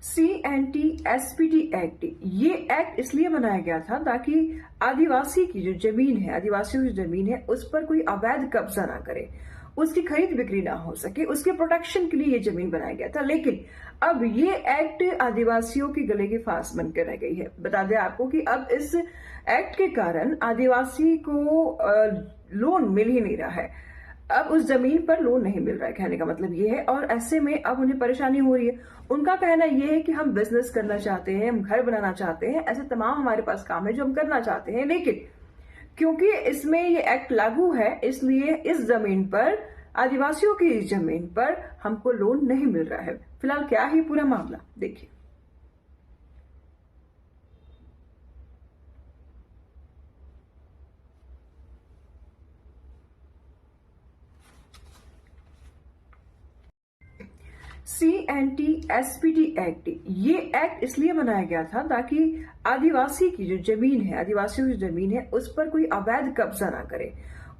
CNT-SPD act, ये act इसलिए बनाया गया था ताकि आदिवासी की जो जमीन है, आदिवासियों की जमीन है, उस पर कोई अवैध कब्जा ना करे, उसकी खरीद बिक्री ना हो सके, उसके प्रोटेक्शन के लिए ये जमीन बनाया गया था। लेकिन अब ये एक्ट आदिवासियों की गले की फांस बनकर रह गई है। बता दें आपको कि अब इस एक्ट के कारण आदिवासी को लोन मिल ही नहीं रहा है। अब उस जमीन पर लोन नहीं मिल रहा है, कहने का मतलब ये है। और ऐसे में अब उन्हें परेशानी हो रही है। उनका कहना ये है कि हम बिजनेस करना चाहते हैं, हम घर बनाना चाहते हैं, ऐसे तमाम हमारे पास काम है जो हम करना चाहते हैं, लेकिन क्योंकि इसमें ये एक्ट लागू है, इसलिए इस जमीन पर, आदिवासियों की जमीन पर हमको लोन नहीं मिल रहा है। फिलहाल क्या है पूरा मामला, देखिए। CNT-SPD एक्ट, ये एक्ट इसलिए बनाया गया था ताकि आदिवासी की जो जमीन है, आदिवासियों की जमीन है, उस पर कोई अवैध कब्जा ना करे,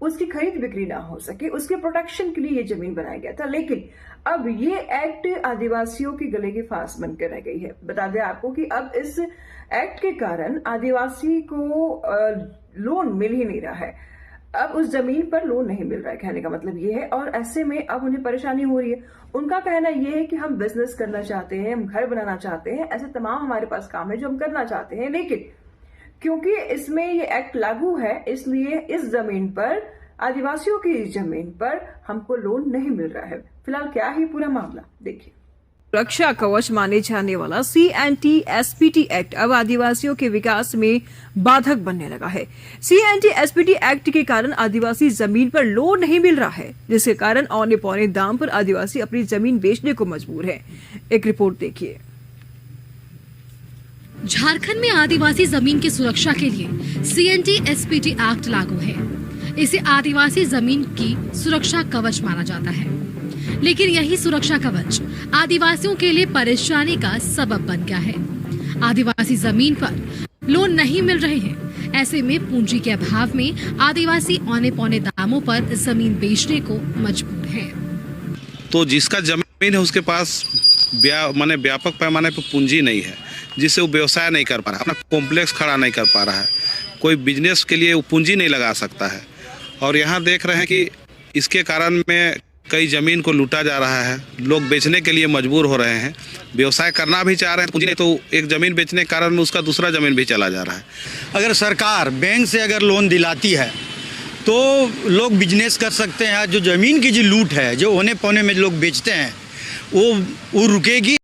उसकी खरीद बिक्री ना हो सके, उसके प्रोटेक्शन के लिए ये जमीन बनाया गया था। लेकिन अब ये एक्ट आदिवासियों की गले की फांस बनकर रह गई है। बता दें आपको कि अब इस एक्ट के कारण आदिवासी को लोन मिल ही नहीं रहा है। अब उस जमीन पर लोन नहीं मिल रहा है, कहने का मतलब ये है। और ऐसे में अब उन्हें परेशानी हो रही है। उनका कहना ये है कि हम बिजनेस करना चाहते हैं, हम घर बनाना चाहते हैं, ऐसे तमाम हमारे पास काम है जो हम करना चाहते हैं, लेकिन क्योंकि इसमें ये एक्ट लागू है, इसलिए इस जमीन पर, आदिवासियों की जमीन पर हमको लोन नहीं मिल रहा है। फिलहाल क्या है पूरा मामला, देखिए। सुरक्षा कवच माने जाने वाला CNT-SPD एक्ट अब आदिवासियों के विकास में बाधक बनने लगा है। CNT-SPD एक्ट के कारण आदिवासी जमीन पर लोन नहीं मिल रहा है, जिसके कारण औने पौने दाम पर आदिवासी अपनी जमीन बेचने को मजबूर है। एक रिपोर्ट देखिए। झारखंड में आदिवासी जमीन की सुरक्षा के लिए CNT-SPD एक्ट लागू है। इसे आदिवासी जमीन की सुरक्षा कवच माना जाता है, लेकिन यही सुरक्षा कवच आदिवासियों के लिए परेशानी का सबब बन गया है। आदिवासी जमीन पर लोन नहीं मिल रहे हैं। ऐसे में पूंजी के अभाव में आदिवासी औने पौने दामों पर जमीन बेचने को मजबूर है। तो जिसका जमीन है उसके पास व्यापक पैमाने पर पूंजी नहीं है, जिससे वो व्यवसाय नहीं कर पा रहा है, अपना कॉम्प्लेक्स खड़ा नहीं कर पा रहा है, कोई बिजनेस के लिए वो पूंजी नहीं लगा सकता है। और यहाँ देख रहे हैं कि इसके कारण में कई ज़मीन को लूटा जा रहा है, लोग बेचने के लिए मजबूर हो रहे हैं, व्यवसाय करना भी चाह रहे हैं, पूंजी नहीं, तो एक ज़मीन बेचने के कारण में उसका दूसरा ज़मीन भी चला जा रहा है। अगर सरकार बैंक से अगर लोन दिलाती है तो लोग बिजनेस कर सकते हैं। जो ज़मीन की जो लूट है, जो औने पौने में लोग बेचते हैं, वो रुकेगी।